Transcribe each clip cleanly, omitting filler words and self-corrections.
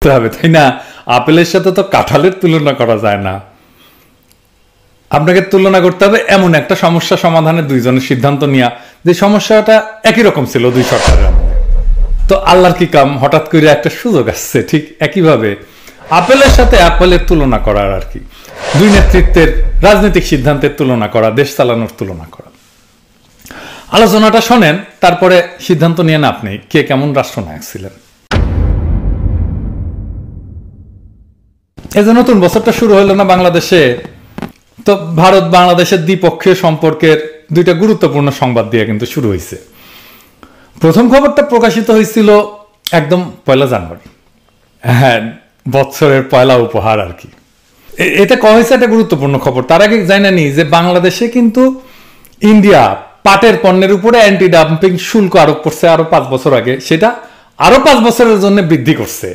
করতে হবে, তাই না? আপেলের সাথে তো কাঁঠালের তুলনা করা যায় না। আপনাকে তুলনা করতে হবে এমন একটা সমস্যা সমাধানে দুইজনের সিদ্ধান্ত নেওয়া যে সমস্যাটা একই রকম ছিল দুই সরকারের আমলে। তো আল্লাহর কি কাম, হঠাৎ করে একটা সুযোগ আসছে। ঠিক একইভাবে আপেলের সাথে অ্যাপেলের তুলনা করার আর কি, দুই নেতৃত্বের রাজনৈতিক সিদ্ধান্তের তুলনা করা, দেশ চালানোর তুলনা করা। আলোচনাটা শোনেন, তারপরে সিদ্ধান্ত নিয়েন আপনি কে কেমন রাষ্ট্রনায়ক ছিলেন। এই যে নতুন বছরটা শুরু হলো না বাংলাদেশে, তো ভারত বাংলাদেশের দ্বিপক্ষীয় সম্পর্কের দুইটা গুরুত্বপূর্ণ সংবাদ দিয়ে কিন্তু শুরু হয়েছে। প্রথম খবরটা প্রকাশিত হয়েছিল একদম 1 জানুয়ারি, হ্যাঁ, বছরের পয়লা উপহার আর কি। এটা কয়া হয়েছে একটা গুরুত্বপূর্ণ খবর। তার আগে জানানি যে বাংলাদেশে কিন্তু ইন্ডিয়া পাটের পণ্যের উপরে অ্যান্টি ডাম্পিং শুল্ক আরোপ করছে আরো 5 বছর আগে, সেটা আরো 5 বছরের জন্য বৃদ্ধি করছে।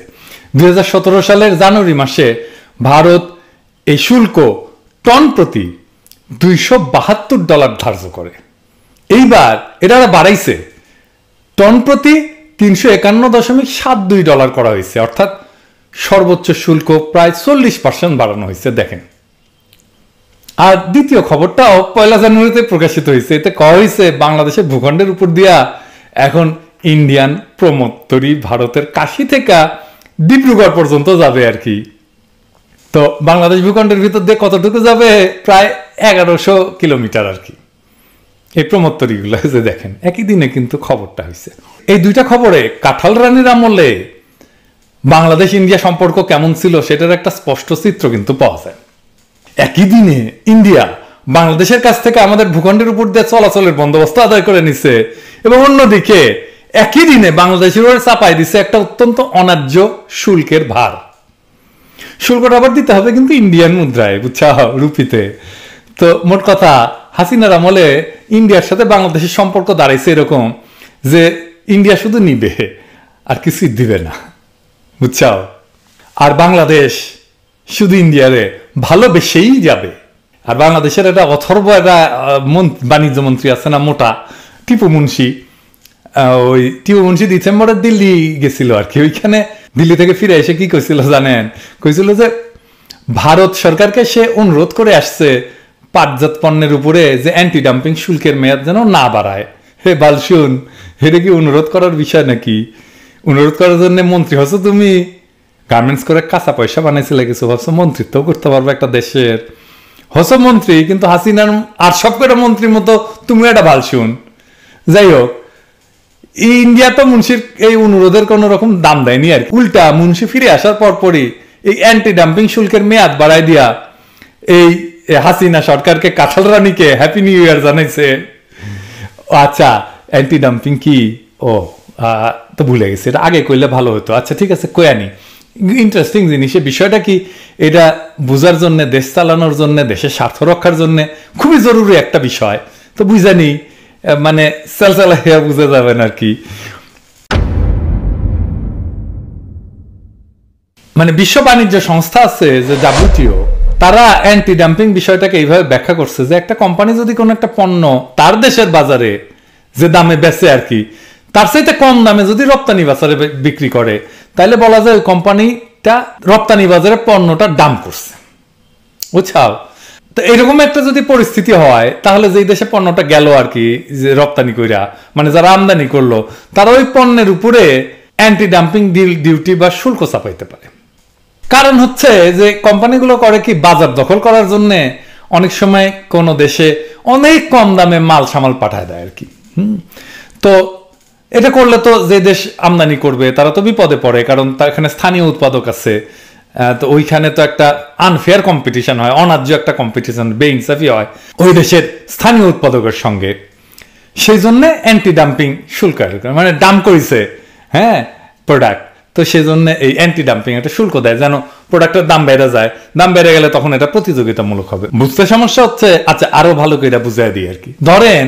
2017 সালের জানুয়ারি মাসে ভারত এই শুল্ক টন প্রতি $272 ধার্য করে। এইবার এটা বাড়াইছে, টন প্রতি $351.72 করা হয়েছে, অর্থাৎ সর্বোচ্চ শুল্ক প্রায় 40% বাড়ানো হয়েছে। দেখেন, আর দ্বিতীয় খবরটাও 1 জানুয়ারিতে প্রকাশিত হয়েছে। এতে কয়া হয়েছে বাংলাদেশের ভূখণ্ডের উপর দিয়া এখন ইন্ডিয়ান প্রমোত্তরি ভারতের কাশি থেকে ডিব্রুগড় পর্যন্ত যাবে আর কি। তো বাংলাদেশ ভূখণ্ডের ভিতর দিয়ে কতটুকু যাবে? প্রায় 1100 কিলোমিটার আর কি, এই প্রমোত্তরিগুলো। যে দেখেন, একই দিনে কিন্তু খবরটা হয়েছে। এই দুইটা খবরে কাঁঠাল রানীর আমলে বাংলাদেশ ইন্ডিয়া সম্পর্ক কেমন ছিল সেটার একটা স্পষ্ট চিত্র কিন্তু পাওয়া যায়। একই দিনে ইন্ডিয়া বাংলাদেশের কাছ থেকে আমাদের ভূখণ্ডের উপর দিয়ে চলাচলের বন্দোবস্ত আদায় করে নিছে, এবং অন্যদিকে একই দিনে বাংলাদেশের উপর চাপাই দিছে একটা অত্যন্ত অন্যায্য শুল্কের ভার। শুল্কটা আবার দিতে হবে কিন্তু ইন্ডিয়ান মুদ্রায়, বুঝছা, রুপিতে। তো মোট কথা, হাসিনার আমলে ইন্ডিয়ার সাথে বাংলাদেশের সম্পর্ক দাঁড়াইছে এরকম যে ইন্ডিয়া শুধু নিবে আর কিছুই দিবে না, বুঝছাও। আর বাংলাদেশ শুধু ইন্ডিয়ারে ভালোবেসেই যাবে। আর বাংলাদেশের একটা অথর্ব একটা বাণিজ্য মন্ত্রী আছে না, মোটা, টিপু মুন্সি। ওই টিপু মুন্সি ডিসেম্বরে দিল্লি গেছিল আর কি। ওইখানে দিল্লি থেকে ফিরে এসে কি কইছিল জানেন? কইছিল যে ভারত সরকারকে সে অনুরোধ করে আসছে পাটজাত পণ্যের উপরে যে অ্যান্টি ডাম্পিং শুল্কের মেয়াদ যেন না বাড়ায়। হে বালশুন, এটা কি অনুরোধ করার বিষয় নাকি? অনুরোধ করার জন্য মন্ত্রী হচ্ছে তুমি? গার্মেন্টস করে কাঁচা পয়সা বানাইছিলে কিছু, ভাবছো মন্ত্রিত্ব করতে পারবে একটা দেশের? হস মন্ত্রী, কিন্তু হাসিনার আর সব কটা মন্ত্রীর মতো তুমি একটা বালশুন। যাই হোক, ইন্ডিয়া তো মুন্সির এই অনুরোধের কোন রকম দাম দেয়নি আর কি। উল্টা মুন্সি ফিরে আসার পরপরই এই অ্যান্টি ডাম্পিং শুল্কের মেয়াদ বাড়াই দিয়া এই হাসিনা সরকারকে, কাঁঠাল রানীকে হ্যাপি নিউ ইয়ার জানাইছে। আচ্ছা, অ্যান্টি ডাম্পিং কি? ও তো ভুলে গেছি, এটা আগে কইলে ভালো হতো। আচ্ছা ঠিক আছে, কয়ানি। ইন্টারেস্টিং জিনিস। বিষয়টা কি, এটা বোঝার জন্য, দেশ চালানোর জন্য, দেশের স্বার্থ রক্ষার জন্য খুবই জরুরি একটা বিষয়। তো বুঝানি, মানে চালচালা বুঝে যাবেন আর কি। মানে বিশ্ব বাণিজ্য সংস্থা আছে যে WTO, তারা অ্যান্টি ডাম্পিং বিষয়টাকে এইভাবে ব্যাখ্যা করছে যে একটা কোম্পানি যদি কোনো একটা পণ্য তার দেশের বাজারে যে দামে বেচে আর কি, তার চাইতে কম দামে যদি রপ্তানি বাজারে বিক্রি করে, তাহলে বলা যায় ওই কোম্পানিটা রপ্তানি বাজারে পণ্যটা ডাম্প করছে, বুঝছাও। তো এরকম একটা যদি পরিস্থিতি হয়, তাহলে যেই দেশে পণ্যটা গেল আর কি, যে রপ্তানি কইরা, মানে যারা আমদানি করলো, তারা ওই পণ্যের উপরে অ্যান্টি ডাম্পিং ডিউটি বা শুল্ক চাপাইতে পারে। কারণ হচ্ছে যে কোম্পানিগুলো করে কি, বাজার দখল করার জন্য অনেক সময় কোন দেশে অনেক কম দামে মাল সামাল পাঠায় দেয় আর কি। তো এটা করলে তো যে দেশ আমদানি করবে তারা তো বিপদে পড়ে, কারণ তার এখানে স্থানীয় উৎপাদক আছে। তো ওইখানে তো একটা আনফেয়ার কম্পিটিশন হয়, অন্যায্য একটা কম্পিটিশন, বেইনসাফি হয় ওই দেশের স্থানীয় উৎপাদকের সঙ্গে। সেই জন্য অ্যান্টি ডাম্পিং শুল্ক, মানে ডাম্প করেছে, হ্যাঁ, প্রোডাক্ট, তো সেই জন্য এই অ্যান্টি ডাম্পিং একটা শুল্ক দেয়, যেন প্রোডাক্টের দাম বেড়ে যায়। দাম বেড়ে গেলে তখন এটা প্রতিযোগিতামূলক হবে। বুঝতে সমস্যা হচ্ছে? আচ্ছা, আরো ভালো করে এটা বুঝাই দিই আর কি। ধরেন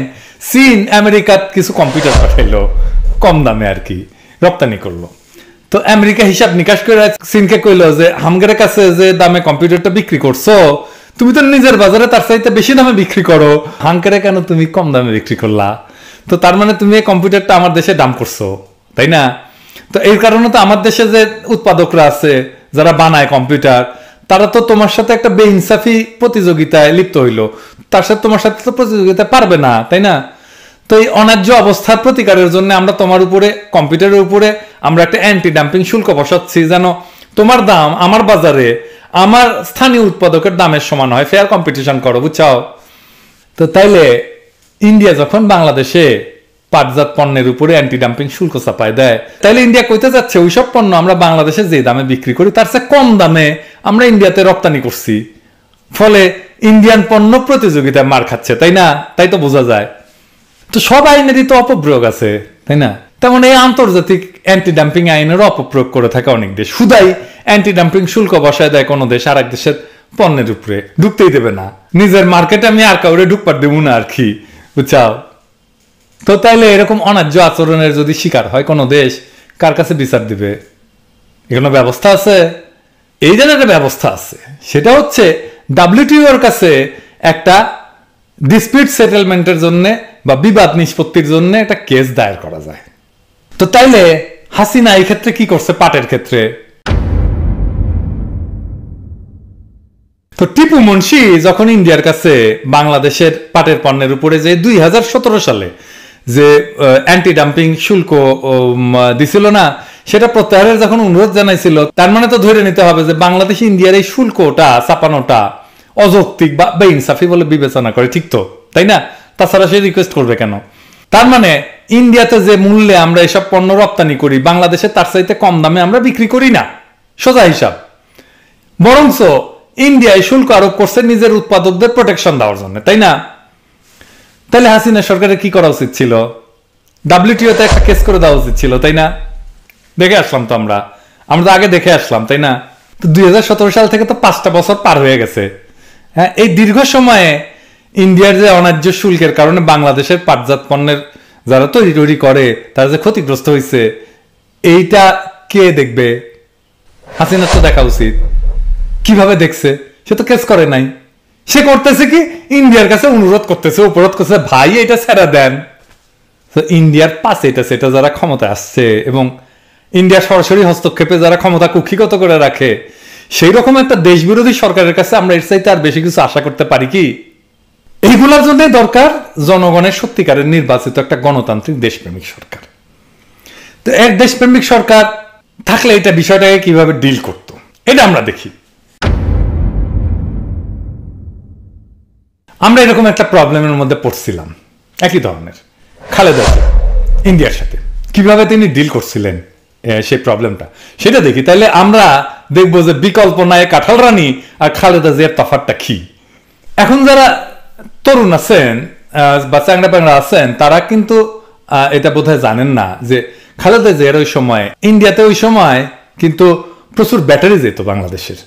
চীন আমেরিকার কিছু কম্পিউটার পাঠাইলো কম দামে আর কি, রপ্তানি করলো। তো আমেরিকা হিসাব নিকাশ করে চীনকে কইলো যে হামগের কাছে যে দামে কম্পিউটারটা বিক্রি করছো, তুমি তো নিজের বাজারে তার চাইতে বেশি দামে বিক্রি করো, হাঙ্কারে কেন তুমি কম দামে বিক্রি করলা? তো তার মানে তুমি এই কম্পিউটারটা আমার দেশে দাম করছো, তাই না? তো এর কারণে তো আমার দেশে যে উৎপাদকরা আছে যারা বানায় কম্পিউটার, তারা তো তোমার সাথে একটা বেইনসাফি প্রতিযোগিতায় লিপ্ত হইলো, তার সাথে তোমার সাথে তো প্রতিযোগিতা পারবে না, তাই না? তো এই অন্যায্য অবস্থার প্রতিকারের জন্য আমরা তোমার উপরে, কম্পিউটারের উপরে আমরা একটা অ্যান্টি ডাম্পিং শুল্ক বসাচ্ছি, যেন তোমার দাম আমার বাজারে আমার স্থানীয় উৎপাদকের দামের সমান হয়, ফেয়ার কম্পিটিশন করো, বুঝছাও? তো তাইলে ইন্ডিয়া যখন বাংলাদেশে পাটজাত পণ্যের উপরে অ্যান্টি ডাম্পিং শুল্ক চাপায় দেয়, তাইলে ইন্ডিয়া কইতে যাচ্ছে ওইসব পণ্য আমরা বাংলাদেশে যে দামে বিক্রি করি তার চেয়ে কম দামে আমরা ইন্ডিয়াতে রপ্তানি করছি, ফলে ইন্ডিয়ান পণ্য প্রতিযোগিতায় মার খাচ্ছে, তাই না? তাই তো বোঝা যায়। তো সব আইনেরই তো অপপ্রয়োগ আছে, তাই না? তেমন এই আন্তর্জাতিক অ্যান্টি ডাম্পিং আইনেরও অপপ্রয়োগ করে থাকে অনেক দেশ। শুধাই অ্যান্টি ডাম্পিং শুল্ক বসায় দেয় কোনো দেশ আর এক দেশের পণ্যের উপরে, ঢুকতেই দেবে না। নিজের মার্কেটে আমি আর কাউরে ঢুকপার দেবো না আর কি, বুঝছাও? তো তাইলে এরকম অন্যায্য আচরণের যদি শিকার হয় কোনো দেশ, কার কাছে বিচার দিবে? এগুলো ব্যবস্থা আছে? এই জন্য একটা ব্যবস্থা আছে, সেটা হচ্ছে WTO-র কাছে একটা ডিসপিউট সেটেলমেন্টের জন্য বা বিবাদ নিষ্পত্তির জন্য একটা কেস দায়ের করা যায়। তো তাইলে হাসিনা এই ক্ষেত্রে কি করছে? পাটের ক্ষেত্রে তো টিপু মুন্সি যখন ইন্ডিয়ার কাছে বাংলাদেশের পাটের পণ্যের উপরে যে 2017 সালে যে অ্যান্টি ডাম্পিং শুল্ক দিছিল না, সেটা প্রত্যাহারের যখন অনুরোধ জানাইছিল, তার মানে তো ধরে নিতে হবে যে বাংলাদেশ ইন্ডিয়ার এই শুল্কটা চাপানোটা অযৌক্তিক বা বেইনসাফি বলে বিবেচনা করে, ঠিক তো, তাই না? তাছাড়া সে রিকোয়েস্ট করবে কেন? তার মানে ইন্ডিয়াতে যে মূল্যে আমরা এসব পণ্য রপ্তানি করি, বাংলাদেশে তার চাইতে কম দামে আমরা বিক্রি করি না, সোজা হিসাব। বরঞ্চ ইন্ডিয়ায় শুল্ক আরোপ করছে নিজের উৎপাদকদের প্রোটেকশন দেওয়ার জন্য, তাই না? তাহলে হাসিনা সরকারের কি করা উচিত ছিল? WTO-তে একটা কেস করে দেওয়া উচিত ছিল, তাই না? দেখে আসলাম তো আমরা তো আগে দেখে আসলাম, তাই না? তো 2017 সাল থেকে তো 5টা বছর পার হয়ে গেছে। হ্যাঁ, এই দীর্ঘ সময়ে ইন্ডিয়ার যে অন্যায্য শুল্কের কারণে বাংলাদেশের পাটজাত পণ্যের যারা তৈরি করে তারা যে ক্ষতিগ্রস্ত হয়েছে, এইটা কে দেখবে? হাসিনার তো দেখা উচিত। কিভাবে দেখছে? সে তো কেস করে নাই। সে করতেছে কি, ইন্ডিয়ার কাছে অনুরোধ করতেছে, উপরোধ করছে, ভাই এটা ছেড়ে দেন। তো ইন্ডিয়ার পাশে এটা সেটা যারা ক্ষমতা আসছে এবং ইন্ডিয়ার সরাসরি হস্তক্ষেপে যারা ক্ষমতা কুক্ষিগত করে রাখে, সেই রকম একটা দেশ বিরোধী সরকারের কাছে আমরা এর চাইতে আর বেশি কিছু আশা করতে পারি কি? এইগুলোর জন্য দরকার জনগণের সত্যিকারের নির্বাচিত একটা গণতান্ত্রিক দেশপ্রেমিক সরকার। তো এক দেশপ্রেমিক সরকার থাকলে এটা বিষয়টাকে কিভাবে ডিল করত, এটা আমরা দেখি। আমরা এরকম একটা প্রবলেমের মধ্যে পড়ছিলাম, একই ধরনের। খালেদা জিয়া ইন্ডিয়ার সাথে কিভাবে তিনি ডিল করছিলেন সেই প্রবলেমটা, সেটা দেখি। তাহলে আমরা দেখবো যে বিকল্প নাই কাঁঠাল রানী আর খালেদা জিয়ার তফাৎটা কি। এখন যারা তরুণ আছেন বা চ্যাংড়া প্যাংড়া আছেন, তারা কিন্তু এটা বোধহয় জানেন না যে খালেদা জিয়ার ওই সময় ইন্ডিয়াতে ওই সময় কিন্তু প্রচুর ব্যাটারি যেত বাংলাদেশের,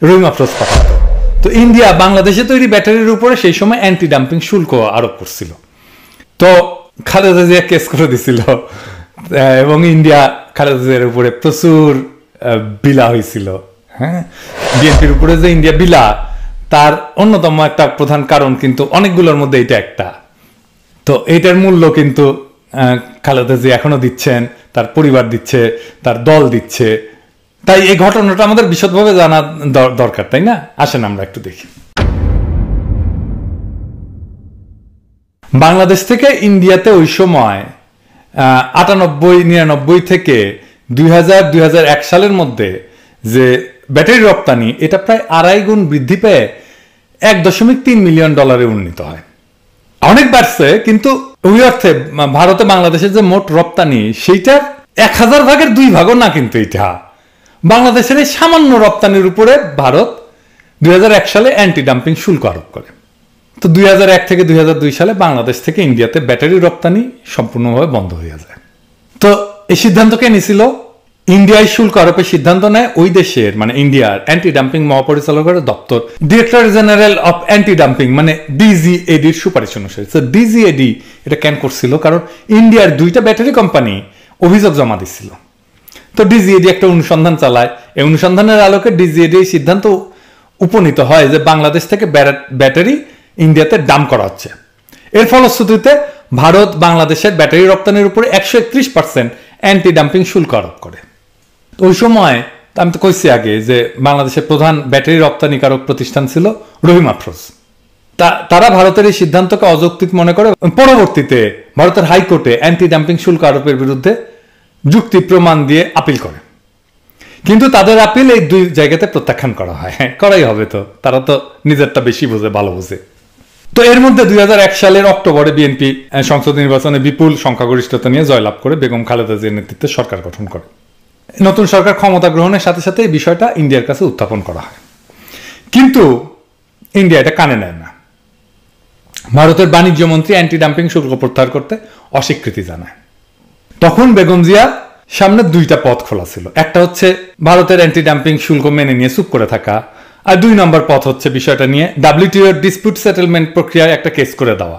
রুম আফরোজ পাঠাতো। তো ইন্ডিয়া বাংলাদেশে তৈরি ব্যাটারির উপরে সেই সময় অ্যান্টি ডাম্পিং শুল্ক আরোপ করছিল। তো খালেদা জিয়া কেস করে দিছিল এবং ইন্ডিয়া খালেদা জিয়ার উপরে প্রচুর বিলা হয়েছিল। হ্যাঁ, বিএনপির উপরে যে ইন্ডিয়া বিলা, তার অন্যতম একটা প্রধান কারণ কিন্তু অনেকগুলোর মধ্যে এটা একটা। তো এইটার মূল্য কিন্তু খালেদা জিয়া এখনো দিচ্ছেন, তার পরিবার দিচ্ছে, তার দল দিচ্ছে। তাই এই ঘটনাটা আমাদের বিশদভাবে জানা দরকার, তাই না? আসেন আমরা একটু দেখি। বাংলাদেশ থেকে ইন্ডিয়াতে ওই সময় 98-99 থেকে 2000-2001 সালের মধ্যে যে ব্যাটারি রপ্তানি, এটা প্রায় 2.5 গুণ বৃদ্ধি পেয়ে $1.3 মিলিয়ন উন্নীত হয়। অনেক বাড়ছে, কিন্তু ওই অর্থে ভারতে বাংলাদেশের যে মোট রপ্তানি, সেইটার 1000 ভাগের 2 ভাগও না। কিন্তু এটা বাংলাদেশের এই সামান্য রপ্তানির উপরে ভারত 2001 সালে অ্যান্টি ডাম্পিং শুল্ক আরোপ করে। তো 2001 থেকে 2002 সালে বাংলাদেশ থেকে ইন্ডিয়াতে ব্যাটারি রপ্তানি সম্পূর্ণভাবে বন্ধ হয়ে যায়। তো এই সিদ্ধান্ত কে নিয়েছিল? ইন্ডিয়ায় শুল্ক আরোপের সিদ্ধান্ত নেয় ওই দেশের, মানে ইন্ডিয়ার অ্যান্টি ডাম্পিং মহাপরিচালকের দপ্তর, director general of anti dumping, মানে DGADর সুপারিশ অনুসারে। তো DGAD এটা কেন করছিল? কারণ ইন্ডিয়ার 2টা ব্যাটারি কোম্পানি অভিযোগ জমা দিচ্ছিল। তো DGAD একটা অনুসন্ধান চালায়। এই অনুসন্ধানের আলোকে DGAD এই সিদ্ধান্ত উপনীত হয় যে বাংলাদেশ থেকে ব্যাটারি ইন্ডিয়াতে ডাম্প করা হচ্ছে। এর ফলশ্রুতিতে ভারত বাংলাদেশের ব্যাটারি রপ্তানির উপরে 131% অ্যান্টি ডাম্পিং শুল্ক আরোপ করে। ওই সময় আমি তো কইছি আগে যে বাংলাদেশের প্রধান ব্যাটারি রপ্তানিকারক প্রতিষ্ঠান ছিল রহিম আফরোজ। তারা ভারতের এই সিদ্ধান্তকে অযৌক্তিক মনে করে পরবর্তীতে ভারতের হাইকোর্টে অ্যান্টি ডাম্পিং শুল্ক আরোপের বিরুদ্ধে যুক্তি প্রমাণ দিয়ে আপিল করে, কিন্তু তাদের আপিল এই দুই জায়গাতে প্রত্যাখ্যান করা হয়। হ্যাঁ, করাই হবে, তো তারা তো নিজেরটা বেশি বোঝে, ভালো বোঝে। তো এর মধ্যে 2001 সালের অক্টোবরে বিএনপি সংসদ নির্বাচনে বিপুল সংখ্যাগরিষ্ঠতা নিয়ে জয়লাভ করে বেগম খালেদা জিয়ার নেতৃত্বে সরকার গঠন করে। নতুন সরকার ক্ষমতা গ্রহণের সাথে সাথে এই বিষয়টা ইন্ডিয়ার কাছে উত্থাপন করা হয়, কিন্তু ইন্ডিয়া এটা কানে নেয় না। ভারতের বাণিজ্য মন্ত্রী অ্যান্টি ডাম্পিং শুল্ক প্রত্যাহার করতে অস্বীকৃতি জানায়। তখন বেগম জিয়া সামনে দুইটা পথ খোলা ছিল। একটা হচ্ছে ভারতের অ্যান্টি ডাম্পিং শুল্ক মেনে নিয়ে চুপ করে থাকা, আর 2 নম্বর পথ হচ্ছে বিষয়টা নিয়ে WTO ডিসপিউট সেটেলমেন্ট প্রক্রিয়ায় একটা কেস করে দেওয়া।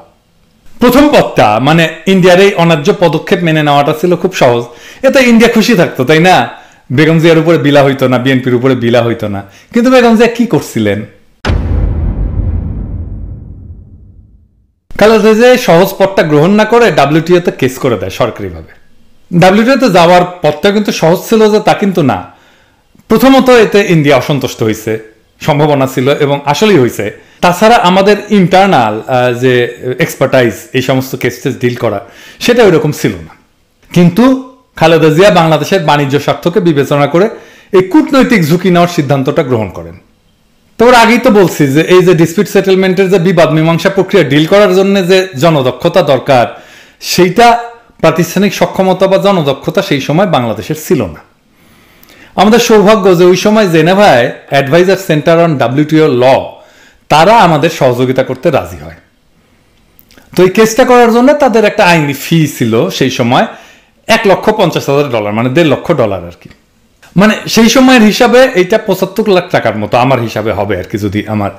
প্রথম পথটা মানে ইন্ডিয়ার এই অন্যায্য পদক্ষেপ মেনে নেওয়াটা ছিল খুব সহজ, এতে ইন্ডিয়া খুশি থাকতো, তাই না? বেগম জিয়ার উপরে বিলা হইতো না, বিএনপির উপরে বিলা হইতো না। কিন্তু বেগম জিয়া কি করছিলেন? খালেদা জিয়া সহজ পথটা গ্রহণ না করে WTO তে কেস করে দেয় সরকারিভাবে। WTO তে যাওয়ার পথটা কিন্তু সহজ ছিল যে তা কিন্তু না। প্রথমত এতে ইন্ডিয়া অসন্তুষ্ট হয়েছে, সম্ভাবনা ছিল এবং আসলেই হয়েছে। তাছাড়া আমাদের ইন্টারনাল যে এক্সপার্টাইজ এই সমস্ত কেসেস ডিল করা, সেটা ওইরকম ছিল না। কিন্তু খালেদা জিয়া বাংলাদেশের বাণিজ্য স্বার্থকে বিবেচনা করে এই কূটনৈতিক ঝুঁকি নেওয়ার সিদ্ধান্তটা গ্রহণ করেন। তোর আগেই তো বলছি যে এই যে ডিসপিউট সেটেলমেন্টের যে বিবাদ মীমাংসা প্রক্রিয়া ডিল করার জন্য যে জনদক্ষতা দরকার, সেইটা প্রাতিষ্ঠানিক সক্ষমতা বা জনদক্ষতা সেই সময় বাংলাদেশের ছিল না। আমাদের সৌভাগ্য যে ওই সময় জেনেভায় অ্যাডভাইজার সেন্টার অন WTO ল তারা আমাদের সহযোগিতা করতে রাজি হয়। তো এই কেসটা করার জন্য তাদের একটা আইনি ফি ছিল সেই সময় $1,50,000, মানে $1.5 লক্ষ আর কি। মানে সেই সময়ের হিসাবে এইটা 75 লাখ টাকার মতো আমার হিসাবে হবে আর কি, যদি আমার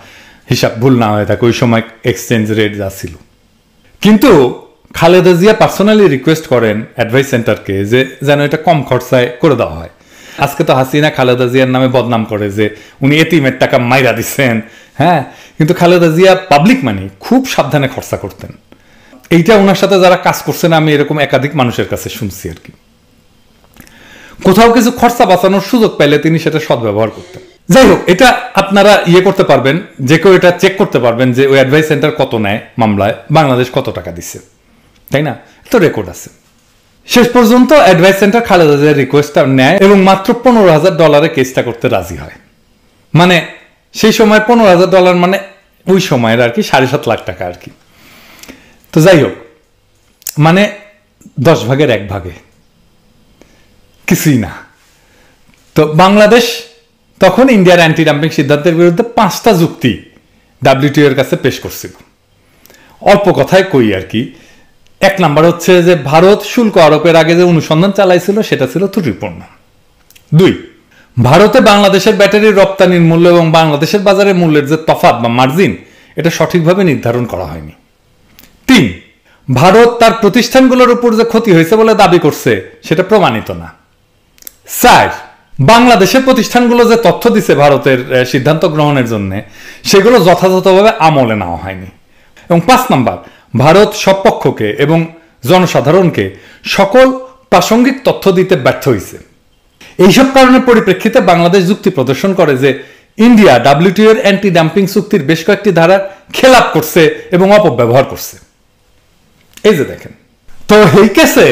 হিসাব ভুল না হয়ে থাকে ওই সময় এক্সচেঞ্জ রেট যা ছিল। কিন্তু খালেদা জিয়া পার্সোনালি রিকোয়েস্ট করেন অ্যাডভাইস সেন্টারকে যে যেন এটা কম খরচায় করে দেওয়া হয়। আজকে তো হাসিনা খালেদা জিয়ার নামে বদনাম করে যে উনি এতিমের টাকা মাইরা দিচ্ছেন, হ্যাঁ, কিন্তু খালেদা জিয়া পাবলিক মানি খুব সাবধানে খরচা করতেন। এইটা ওনার সাথে যারা কাজ করছেন আমি এরকম একাধিক মানুষের কাছে শুনছি আর কি। কোথাও কিছু খরচা বাঁচানোর সুযোগ পাইলে তিনি সেটা সদ্ব্যবহার করতেন। যাই হোক, এটা আপনারা করতে পারবেন, যে কেউ এটা চেক করতে পারবেন যে ওই অ্যাডভাইস সেন্টার কত নেয় মামলায়, বাংলাদেশ কত টাকা দিচ্ছে, তাই না? তো রেকর্ড আছে। শেষ পর্যন্ত অ্যাডভাইস সেন্টার খালেদা জিয়ার রিকোয়েস্টটা নেয় এবং মাত্র $15,000 কেসটা করতে রাজি হয়। মানে সেই সময় $15,000 মানে ওই সময়ের আর কি 7.5 লাখ টাকা আর কি। তো যাই হোক, মানে 10 ভাগের 1 ভাগে কিছুই না। তো বাংলাদেশ তখন ইন্ডিয়ার অ্যান্টি ডাম্পিং সিদ্ধান্তের বিরুদ্ধে 5টা যুক্তি WTO এর কাছে পেশ করছিল। অল্প কথায় কই আর কি। 1 নাম্বার হচ্ছে যে ভারত শুল্ক আরোপের আগে যে অনুসন্ধান চালাইছিল সেটা ছিল ত্রুটিপূর্ণ। 2, ভারতে বাংলাদেশের ব্যাটারির রপ্তানির মূল্য এবং বাংলাদেশের বাজারের মূল্যের যে তফাৎ বা মার্জিন, এটা সঠিকভাবে নির্ধারণ করা হয়নি। 3, ভারত তার প্রতিষ্ঠানগুলোর উপর যে ক্ষতি হয়েছে বলে দাবি করছে সেটা প্রমাণিত না। 4, বাংলাদেশের প্রতিষ্ঠানগুলো যে তথ্য দিছে ভারতের সিদ্ধান্ত গ্রহণের জন্য, সেগুলো যথাযথভাবে আমলে নেওয়া হয়নি। এবং 5 নাম্বার, ভারত সব পক্ষকে এবং জনসাধারণকে সকল প্রাসঙ্গিক তথ্য দিতে ব্যর্থ হয়েছে। এইসব কারণের পরিপ্রেক্ষিতে বাংলাদেশ যুক্তি প্রদর্শন করে যে ইন্ডিয়া WTO এর অ্যান্টি ডাম্পিং চুক্তির বেশ কয়েকটি ধারার খেলাপ করছে এবং অপব্যবহার করছে। এই যে দেখেন, তো এই কেসে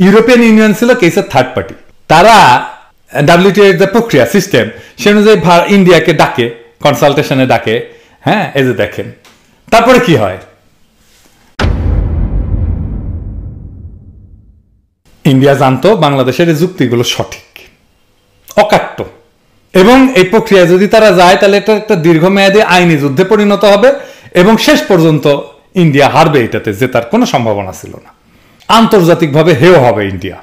ইউরোপিয়ান ইউনিয়ন ছিল কেসের থার্ড পার্টি। তারা WTO এর যে প্রক্রিয়া সিস্টেম সে অনুযায়ী ইন্ডিয়াকে ডাকে, কনসালটেশনে ডাকে। হ্যাঁ, এই যে দেখেন, তারপরে কি হয়, ইন্ডিয়া জানতো বাংলাদেশের এই যুক্তিগুলো সঠিক, অকাট্য, এবং এই প্রক্রিয়া যদি তারা যায় তাহলে এটা একটা দীর্ঘমেয়াদী আইনি যুদ্ধে পরিণত হবে এবং শেষ পর্যন্ত ইন্ডিয়া হারবে, এটাতে জেতার কোনো সম্ভাবনা ছিল না। আন্তর্জাতিকভাবে হেয় হবে ইন্ডিয়া।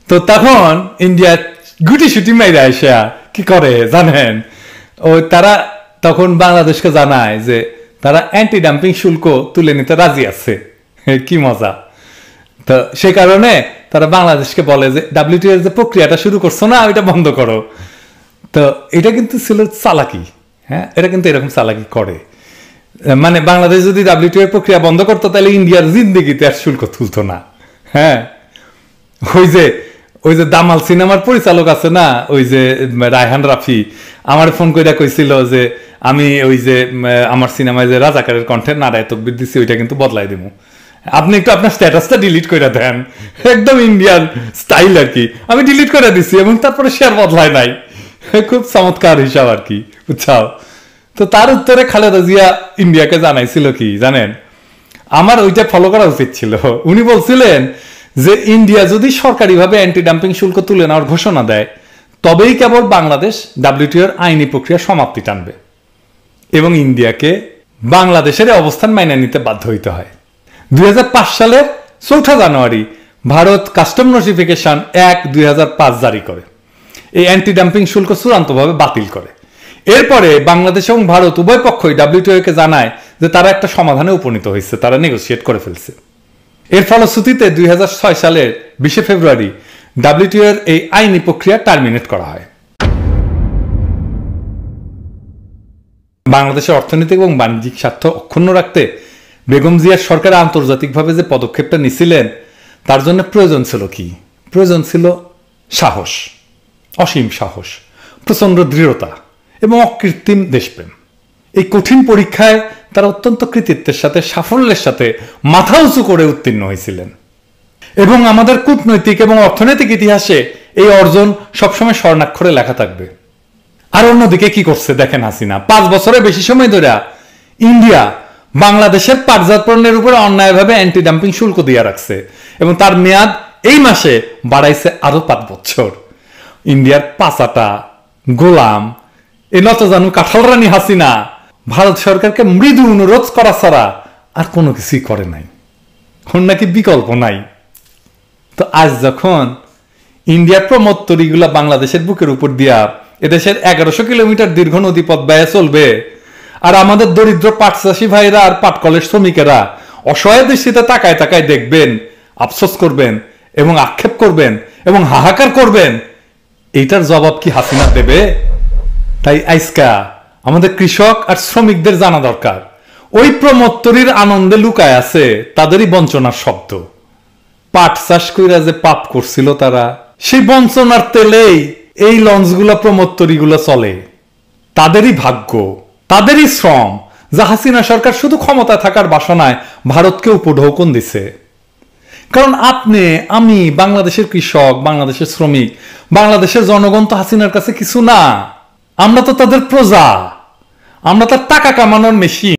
তো তখন ইন্ডিয়া গুটি সুটি মাইরা এসে কি করে জানেন, তারা তখন বাংলাদেশকে জানায় যে তারা অ্যান্টি ডাম্পিং শুল্ক তুলে নিতে রাজি আছে। কি মজা! তো সেই কারণে তারা বাংলাদেশকে বলে যে WTO এর যে প্রক্রিয়াটা শুরু করছো না, ওইটা বন্ধ করো। তো এটা কিন্তু ছিল চালাকি। হ্যাঁ, এটা কিন্তু এরকম চালাকি করে। মানে বাংলাদেশ যদি WTO এর প্রক্রিয়া বন্ধ করতো তাহলে ইন্ডিয়ার জিন্দিগিতে আর শুল্ক তুলতো না। হ্যাঁ, ওই যে ওই যে দামাল সিনেমার পরিচালক আছে না, ওই যে রায়হান রাফি, আমার ফোন করে কইছিল যে আমি ওই যে আমার সিনেমায় যে রাজাকারের কণ্ঠে নারায় তকবীর দিচ্ছি ওইটা কিন্তু বদলাই দিব, আপনি একটু আপনার স্ট্যাটাসটা ডিলিট করে দেন, একদম ইন্ডিয়ান স্টাইল আর কি। আমি ডিলিট করে দিছি এবং তারপরে শেয়ার বদলায় নাই। খুব চমৎকার হিসাব আর কি, বুঝছাও। তো তার উত্তরে খালেদা জিয়া ইন্ডিয়াকে জানাইছিল কি জানেন, আমার ওইটা ফলো করা উচিত ছিল। উনি বলছিলেন যে ইন্ডিয়া যদি সরকারিভাবে অ্যান্টি ডাম্পিং শুল্ক তুলে নেওয়ার ঘোষণা দেয় তবেই কেবল বাংলাদেশ ডাব্লিউটিওর আইনি প্রক্রিয়া সমাপ্তি টানবে এবং ইন্ডিয়াকে বাংলাদেশের অবস্থান মাইনে নিতে বাধ্য হইতে হয়। 2005 সালের 4 জানুয়ারি ভারত কাস্টম নোটিফিকেশন 1/2005 জারি করে এই অ্যান্টি ডাম্পিং শুল্ক চূড়ান্তভাবে বাতিল করে। এরপরে বাংলাদেশ এবং ভারত উভয় পক্ষই ডাব্লিউটিওকে জানায় যে তারা একটা সমাধানে উপনীত হয়েছে, তারা নেগোসিয়েট করে ফেলছে। এর ফলশ্রুতিতে 2006 সালের 20 ফেব্রুয়ারি ডাব্লিউটিওর এই আইনি প্রক্রিয়া টার্মিনেট করা হয়। বাংলাদেশের অর্থনৈতিক এবং বাণিজ্যিক স্বার্থ অক্ষুণ্ণ রাখতে বেগম জিয়ার সরকার আন্তর্জাতিকভাবে যে পদক্ষেপটা নিছিলেন তার জন্য প্রয়োজন ছিল কি? প্রয়োজন ছিল সাহস, অসীম সাহস, প্রচন্ড দৃঢ়তা এবং অকৃত্রিম দেশপ্রেম। এই কঠিন পরীক্ষায় তারা অত্যন্ত কৃতিত্বের সাথে, সাফল্যের সাথে মাথা উঁচু করে উত্তীর্ণ হয়েছিলেন এবং আমাদের কূটনৈতিক এবং অর্থনৈতিক ইতিহাসে এই অর্জন সবসময় স্বর্ণাক্ষরে লেখা থাকবে। আর অন্যদিকে কি করছে দেখেন হাসিনা, 5 বছরের বেশি সময় ধরে ইন্ডিয়া বাংলাদেশের পাটজাত পণ্যের উপরে অন্যায়ভাবে অ্যান্টি ডাম্পিং শুল্ক দিয়ে রাখছে এবং তার মেয়াদ এই মাসে বাড়াইছে আরো 5 বছর। ইন্ডিয়ার পাচাটা গোলাম এই নতজানু কাঁঠাল রানী হাসিনা ভারত সরকারকে মৃদু অনুরোধ করা ছাড়া আর কোনো কিছুই করে নাই, ওর নাকি বিকল্প নাই। তো আজ যখন ইন্ডিয়ার প্রমোদ তরীগুলা বাংলাদেশের বুকের উপর দিয়া এদেশের 1100 কিলোমিটার দীর্ঘ নদীপথ ব্যয় চলবে, আর আমাদের দরিদ্র পাট চাষী ভাইরা আর পাটকলের শ্রমিকেরা অসহায় দৃষ্টিতে তাকায় তাকায় দেখবেন, আফসোস করবেন এবং আক্ষেপ করবেন এবং হাহাকার করবেন, এইটার জবাব কি হাসিনা দেবে? তাই আজকা আমাদের কৃষক আর শ্রমিকদের জানা দরকার ওই প্রমোত্তরীর আনন্দে লুকায় আছে তাদেরই বঞ্চনার শব্দ। পাট চাষ কইরা যে পাপ করছিল তারা, সেই বঞ্চনার তেলেই এই লঞ্চগুলা প্রমোত্তরীগুলো চলে। তাদেরই ভাগ্য, তাদেরই শ্রম যা হাসিনা সরকার শুধু ক্ষমতা থাকার বাসনায় ভারতকে উপঢৌকন দিছে। কারণ আপনি, আমি, বাংলাদেশের কৃষক, বাংলাদেশের শ্রমিক, বাংলাদেশের জনগণ তো হাসিনার কাছে কিছু না। আমরা তো তাদের প্রজা, আমরা তার টাকা কামানোর মেশিন।